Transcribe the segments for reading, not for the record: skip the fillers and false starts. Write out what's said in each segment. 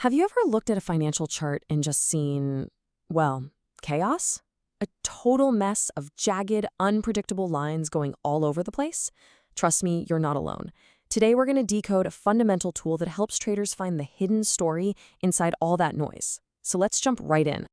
Have you ever looked at a financial chart and just seen, well, chaos? A total mess of jagged, unpredictable lines going all over the place? Trust me, you're not alone. Today we're going to decode a fundamental tool that helps traders find the hidden story inside all that noise. So let's jump right in.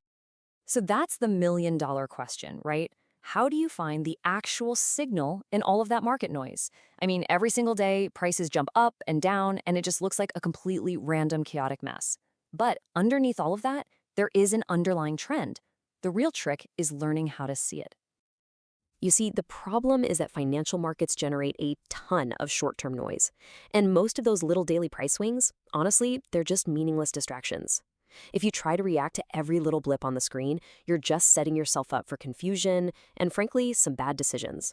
So that's the million-dollar question, right? How do you find the actual signal in all of that market noise? I mean, every single day, prices jump up and down, and it just looks like a completely random, chaotic mess. But underneath all of that, there is an underlying trend. The real trick is learning how to see it. You see, the problem is that financial markets generate a ton of short-term noise. And most of those little daily price swings, honestly, they're just meaningless distractions. If you try to react to every little blip on the screen, you're just setting yourself up for confusion and, frankly, some bad decisions.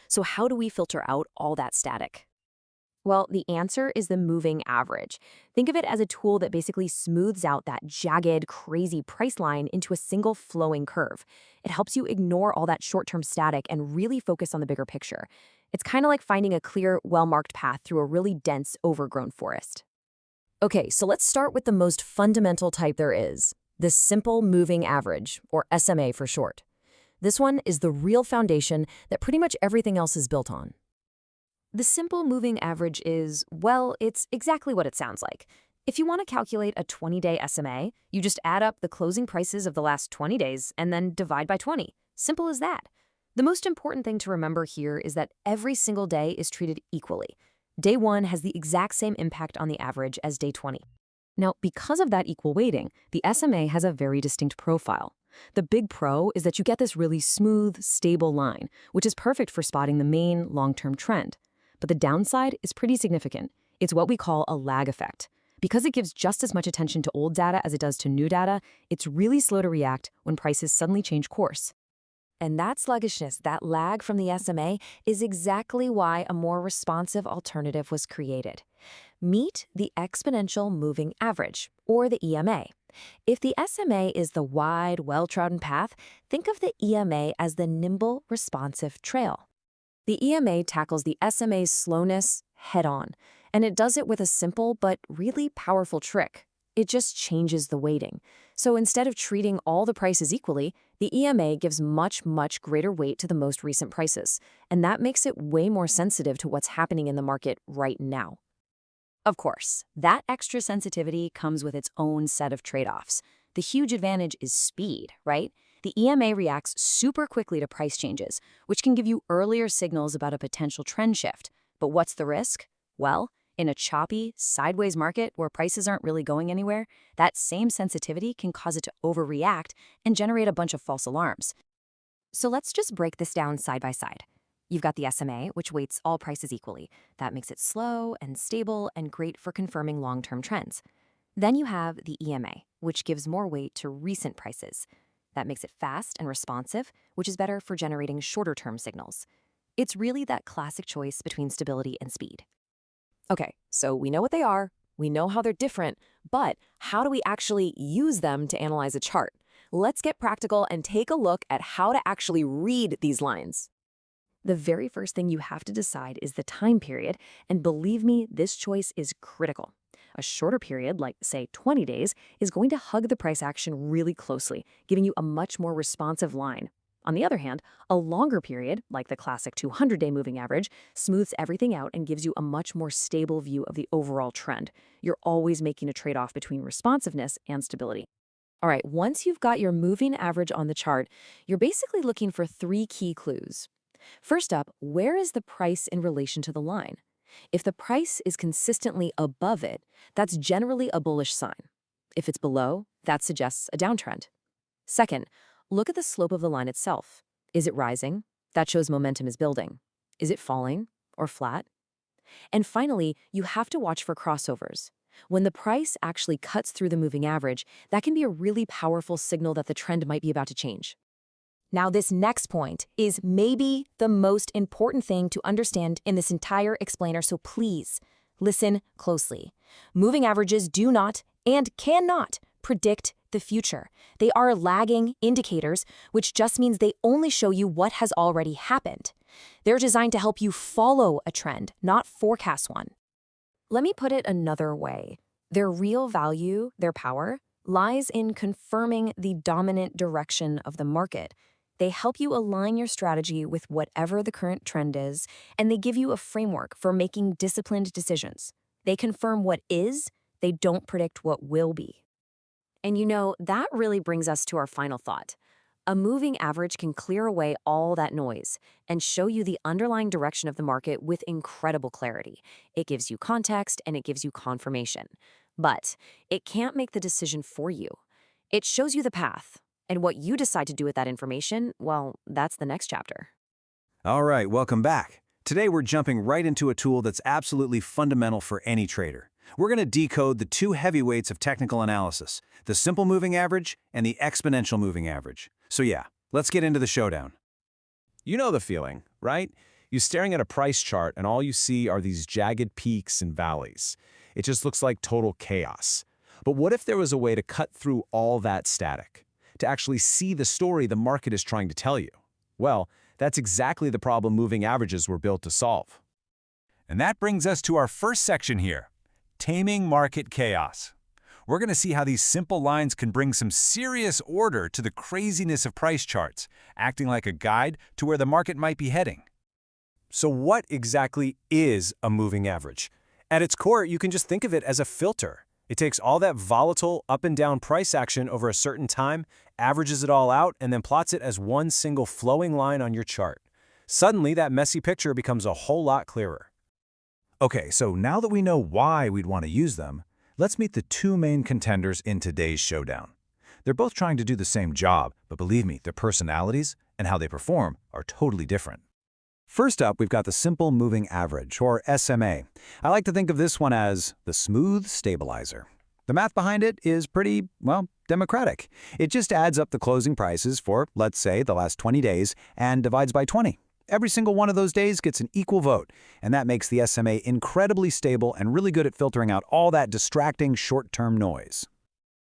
So how do we filter out all that static? Well, the answer is the moving average. Think of it as a tool that basically smooths out that jagged, crazy price line into a single flowing curve. It helps you ignore all that short-term static and really focus on the bigger picture. It's kind of like finding a clear, well-marked path through a really dense, overgrown forest. Okay, so let's start with the most fundamental type there is, the simple moving average, or SMA for short. This one is the real foundation that pretty much everything else is built on. The simple moving average is, well, it's exactly what it sounds like. If you want to calculate a 20-day SMA, you just add up the closing prices of the last 20 days and then divide by 20. Simple as that. The most important thing to remember here is that every single day is treated equally. Day 1 has the exact same impact on the average as day 20. Now, because of that equal weighting, the SMA has a very distinct profile. The big pro is that you get this really smooth, stable line, which is perfect for spotting the main long-term trend. But the downside is pretty significant. It's what we call a lag effect. Because it gives just as much attention to old data as it does to new data, it's really slow to react when prices suddenly change course. And that sluggishness, that lag from the SMA, is exactly why a more responsive alternative was created. Meet the Exponential Moving Average, or the EMA. If the SMA is the wide, well-trodden path, think of the EMA as the nimble, responsive trail. The EMA tackles the SMA's slowness head-on, and it does it with a simple but really powerful trick. It just changes the weighting. So instead of treating all the prices equally, the EMA gives much, much greater weight to the most recent prices, and that makes it way more sensitive to what's happening in the market right now. Of course, that extra sensitivity comes with its own set of trade-offs. The huge advantage is speed, right? The EMA reacts super quickly to price changes, which can give you earlier signals about a potential trend shift. But what's the risk? Well, in a choppy, sideways market where prices aren't really going anywhere, that same sensitivity can cause it to overreact and generate a bunch of false alarms. So let's just break this down side by side. You've got the SMA, which weights all prices equally. That makes it slow and stable and great for confirming long-term trends. Then you have the EMA, which gives more weight to recent prices. That makes it fast and responsive, which is better for generating shorter-term signals. It's really that classic choice between stability and speed. Okay, so we know what they are, we know how they're different, but how do we actually use them to analyze a chart? Let's get practical and take a look at how to actually read these lines. The very first thing you have to decide is the time period, and believe me, this choice is critical. A shorter period, like say 20 days, is going to hug the price action really closely, giving you a much more responsive line. On the other hand, a longer period, like the classic 200-day moving average, smooths everything out and gives you a much more stable view of the overall trend. You're always making a trade-off between responsiveness and stability. All right, once you've got your moving average on the chart, you're basically looking for 3 key clues. First up, where is the price in relation to the line? If the price is consistently above it, that's generally a bullish sign. If it's below, that suggests a downtrend. Second, look at the slope of the line itself. Is it rising? That shows momentum is building. Is it falling or flat? And finally, you have to watch for crossovers. When the price actually cuts through the moving average, that can be a really powerful signal that the trend might be about to change. Now, this next point is maybe the most important thing to understand in this entire explainer, so please listen closely. Moving averages do not and cannot predict the future. They are lagging indicators, which just means they only show you what has already happened. They're designed to help you follow a trend, not forecast one. Let me put it another way. Their real value, their power, lies in confirming the dominant direction of the market. They help you align your strategy with whatever the current trend is, and they give you a framework for making disciplined decisions. They confirm what is, they don't predict what will be. And that really brings us to our final thought. A moving average can clear away all that noise and show you the underlying direction of the market with incredible clarity. It gives you context and it gives you confirmation. But it can't make the decision for you. It shows you the path. And what you decide to do with that information, well, that's the next chapter. All right, welcome back. Today we're jumping right into a tool that's absolutely fundamental for any trader. We're going to decode the two heavyweights of technical analysis, the simple moving average and the exponential moving average. So yeah, let's get into the showdown. You know the feeling, right? You're staring at a price chart and all you see are these jagged peaks and valleys. It just looks like total chaos. But what if there was a way to cut through all that static, to actually see the story the market is trying to tell you? Well, that's exactly the problem moving averages were built to solve. And that brings us to our first section here, taming market chaos. We're going to see how these simple lines can bring some serious order to the craziness of price charts, acting like a guide to where the market might be heading. So what exactly is a moving average? At its core, you can just think of it as a filter. It takes all that volatile up and down price action over a certain time, averages it all out, and then plots it as one single flowing line on your chart. Suddenly, that messy picture becomes a whole lot clearer. Okay, so now that we know why we'd want to use them, let's meet the two main contenders in today's showdown. They're both trying to do the same job, but believe me, their personalities and how they perform are totally different. First up, we've got the simple moving average, or SMA. I like to think of this one as the smooth stabilizer. The math behind it is pretty, well, democratic. It just adds up the closing prices for, let's say, the last 20 days and divides by 20. Every single one of those days gets an equal vote, and that makes the SMA incredibly stable and really good at filtering out all that distracting short-term noise.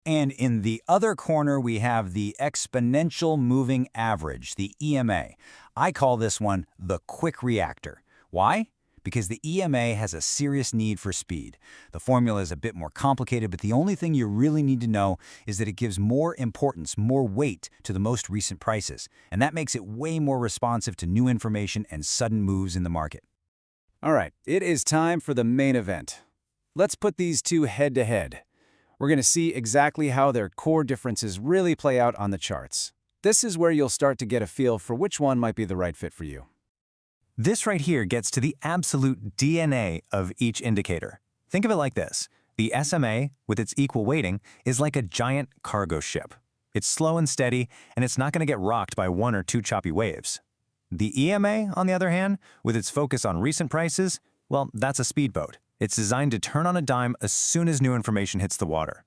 And in the other corner, we have the exponential moving average, the EMA. I call this one the quick reactor. Why? Because the EMA has a serious need for speed. The formula is a bit more complicated, but the only thing you really need to know is that it gives more importance, more weight to the most recent prices, and that makes it way more responsive to new information and sudden moves in the market. All right, it is time for the main event. Let's put these two head-to-head. We're going to see exactly how their core differences really play out on the charts. This is where you'll start to get a feel for which one might be the right fit for you. This right here gets to the absolute DNA of each indicator. Think of it like this. The SMA, with its equal weighting, is like a giant cargo ship. It's slow and steady, and it's not going to get rocked by one or two choppy waves. The EMA, on the other hand, with its focus on recent prices, well, that's a speedboat. It's designed to turn on a dime as soon as new information hits the water.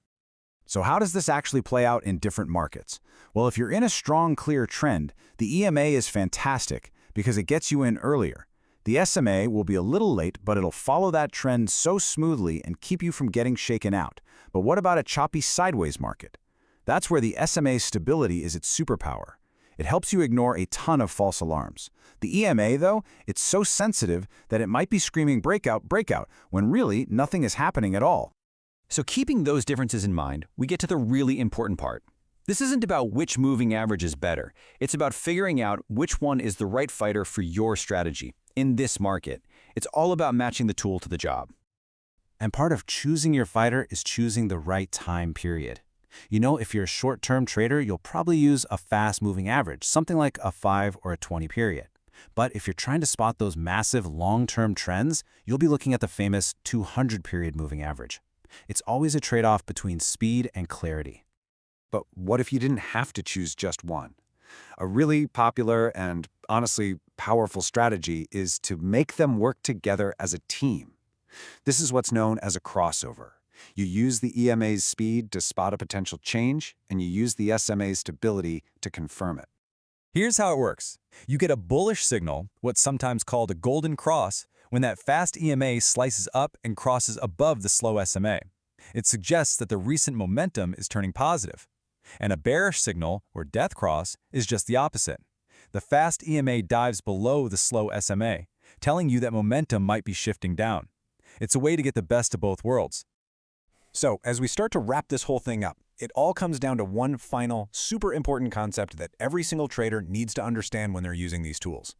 So how does this actually play out in different markets? Well, if you're in a strong, clear trend, the EMA is fantastic because it gets you in earlier. The SMA will be a little late, but it'll follow that trend so smoothly and keep you from getting shaken out. But what about a choppy sideways market? That's where the SMA's stability is its superpower. It helps you ignore a ton of false alarms. The EMA, though, it's so sensitive that it might be screaming breakout, breakout, when really nothing is happening at all. So keeping those differences in mind, we get to the really important part. This isn't about which moving average is better. It's about figuring out which one is the right fighter for your strategy in this market. It's all about matching the tool to the job. And part of choosing your fighter is choosing the right time period. You know, if you're a short-term trader, you'll probably use a fast moving average, something like a 5 or a 20 period. But if you're trying to spot those massive long-term trends, you'll be looking at the famous 200 period moving average. It's always a trade-off between speed and clarity. But what if you didn't have to choose just one? A really popular and honestly powerful strategy is to make them work together as a team. This is what's known as a crossover. You use the EMA's speed to spot a potential change, and you use the SMA's stability to confirm it. Here's how it works. You get a bullish signal, what's sometimes called a golden cross, when that fast EMA slices up and crosses above the slow SMA. It suggests that the recent momentum is turning positive. And a bearish signal, or death cross, is just the opposite. The fast EMA dives below the slow SMA, telling you that momentum might be shifting down. It's a way to get the best of both worlds. So, as we start to wrap this whole thing up, it all comes down to one final, super important concept that every single trader needs to understand when they're using these tools.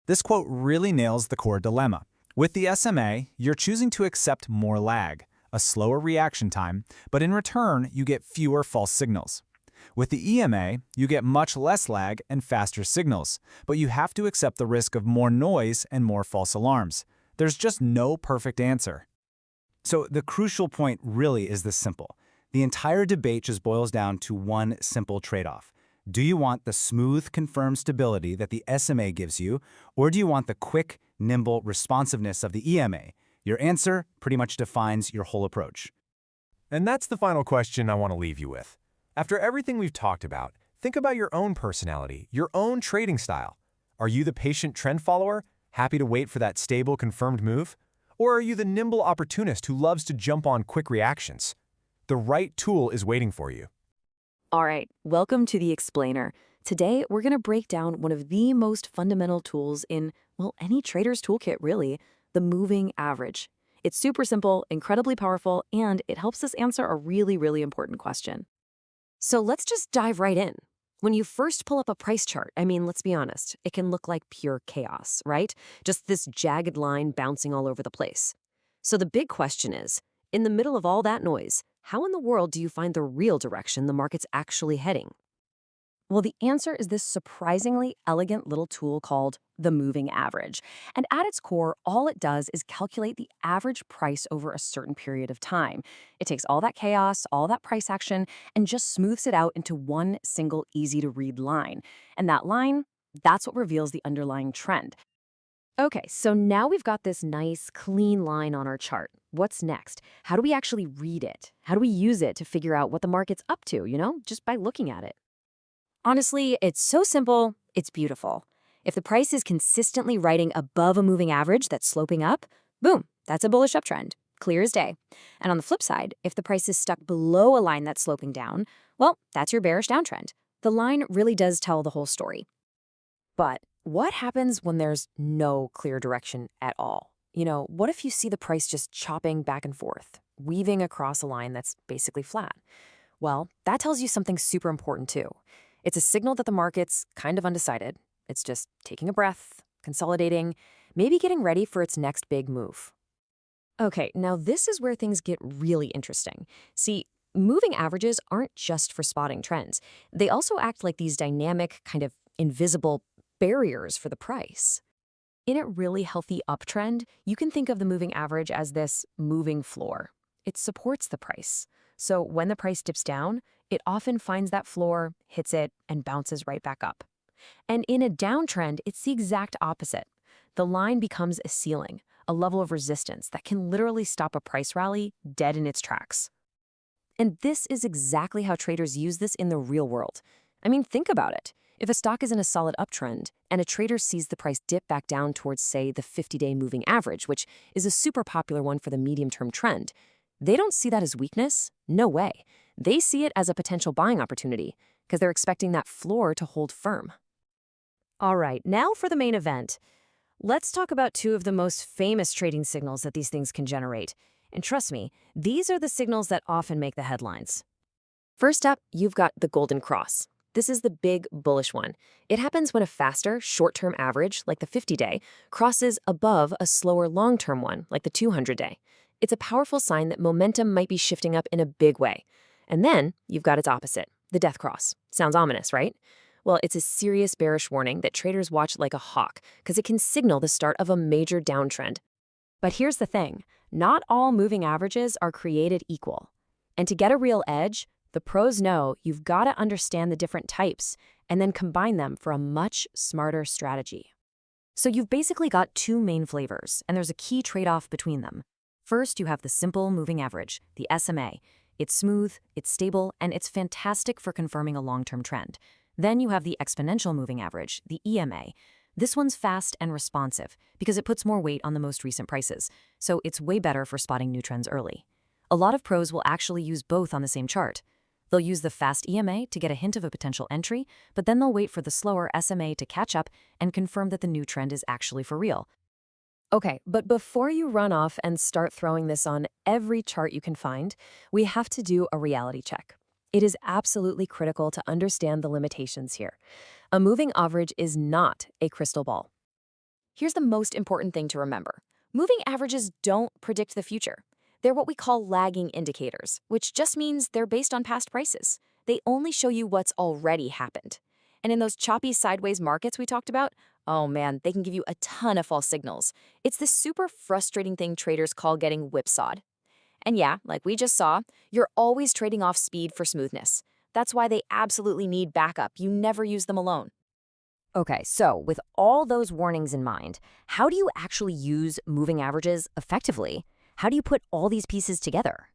This quote really nails the core dilemma. With the SMA, you're choosing to accept more lag, a slower reaction time, but in return, you get fewer false signals. With the EMA, you get much less lag and faster signals, but you have to accept the risk of more noise and more false alarms. There's just no perfect answer. So the crucial point really is this simple. The entire debate just boils down to one simple trade-off. Do you want the smooth, confirmed stability that the SMA gives you, or do you want the quick, nimble responsiveness of the EMA? Your answer pretty much defines your whole approach. And that's the final question I want to leave you with. After everything we've talked about, think about your own personality, your own trading style. Are you the patient trend follower, happy to wait for that stable, confirmed move? Or are you the nimble opportunist who loves to jump on quick reactions? The right tool is waiting for you. All right, welcome to the Explainer. Today, we're going to break down one of the most fundamental tools in, well, any trader's toolkit, really, the moving average. It's super simple, incredibly powerful, and it helps us answer a really, really important question. So let's just dive right in. When you first pull up a price chart, I mean, let's be honest, it can look like pure chaos, right? Just this jagged line bouncing all over the place. So the big question is, in the middle of all that noise, how in the world do you find the real direction the market's actually heading? Well, the answer is this surprisingly elegant little tool called the moving average. And at its core, all it does is calculate the average price over a certain period of time. It takes all that chaos, all that price action, and just smooths it out into one single easy-to-read line. And that line, that's what reveals the underlying trend. Okay, so now we've got this nice, clean line on our chart. What's next? How do we actually read it? How do we use it to figure out what the market's up to, just by looking at it? Honestly, it's so simple, it's beautiful. If the price is consistently riding above a moving average that's sloping up, boom, that's a bullish uptrend, clear as day. And on the flip side, if the price is stuck below a line that's sloping down, well, that's your bearish downtrend. The line really does tell the whole story. But what happens when there's no clear direction at all? What if you see the price just chopping back and forth, weaving across a line that's basically flat? Well, that tells you something super important too. It's a signal that the market's kind of undecided. It's just taking a breath, consolidating, maybe getting ready for its next big move. Okay, now this is where things get really interesting. See, moving averages aren't just for spotting trends. They also act like these dynamic, kind of invisible barriers for the price. In a really healthy uptrend, you can think of the moving average as this moving floor. It supports the price. So when the price dips down, it often finds that floor, hits it, and bounces right back up. And in a downtrend, it's the exact opposite. The line becomes a ceiling, a level of resistance that can literally stop a price rally dead in its tracks. And this is exactly how traders use this in the real world. I mean, think about it. If a stock is in a solid uptrend and a trader sees the price dip back down towards, say, the 50-day moving average, which is a super popular one for the medium-term trend, they don't see that as weakness. No way. They see it as a potential buying opportunity because they're expecting that floor to hold firm. All right, now for the main event. Let's talk about two of the most famous trading signals that these things can generate. And trust me, these are the signals that often make the headlines. First up, you've got the golden cross. This is the big bullish one. It happens when a faster, short-term average, like the 50-day, crosses above a slower long-term one, like the 200-day. It's a powerful sign that momentum might be shifting up in a big way. And then you've got its opposite, the death cross. Sounds ominous, right? Well, it's a serious bearish warning that traders watch like a hawk because it can signal the start of a major downtrend. But here's the thing, not all moving averages are created equal. And to get a real edge, the pros know you've got to understand the different types and then combine them for a much smarter strategy. So you've basically got two main flavors, and there's a key trade-off between them. First, you have the simple moving average, the SMA. It's smooth, it's stable, and it's fantastic for confirming a long-term trend. Then you have the exponential moving average, the EMA. This one's fast and responsive because it puts more weight on the most recent prices, so it's way better for spotting new trends early. A lot of pros will actually use both on the same chart. They'll use the fast EMA to get a hint of a potential entry, but then they'll wait for the slower SMA to catch up and confirm that the new trend is actually for real. Okay, but before you run off and start throwing this on every chart you can find, we have to do a reality check. It is absolutely critical to understand the limitations here. A moving average is not a crystal ball. Here's the most important thing to remember. Moving averages don't predict the future. They're what we call lagging indicators, which just means they're based on past prices. They only show you what's already happened. And in those choppy sideways markets we talked about, oh man, they can give you a ton of false signals. It's this super frustrating thing traders call getting whipsawed. And yeah, like we just saw, you're always trading off speed for smoothness. That's why they absolutely need backup. You never use them alone. Okay, so with all those warnings in mind, how do you actually use moving averages effectively? How do you put all these pieces together?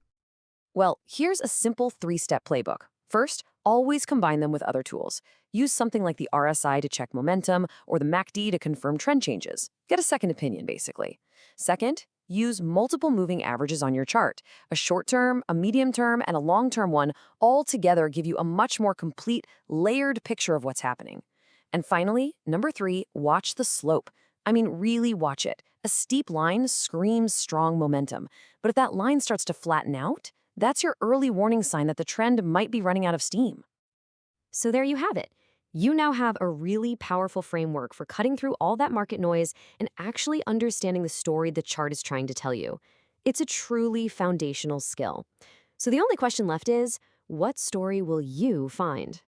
Well, here's a simple 3-step playbook. First, always combine them with other tools. Use something like the RSI to check momentum or the MACD to confirm trend changes. Get a second opinion, basically. Second, use multiple moving averages on your chart. A short-term, a medium-term, and a long-term one all together give you a much more complete, layered picture of what's happening. And finally, number 3, watch the slope. I mean, really watch it. A steep line screams strong momentum. But if that line starts to flatten out, that's your early warning sign that the trend might be running out of steam. So there you have it. You now have a really powerful framework for cutting through all that market noise and actually understanding the story the chart is trying to tell you. It's a truly foundational skill. So the only question left is, what story will you find?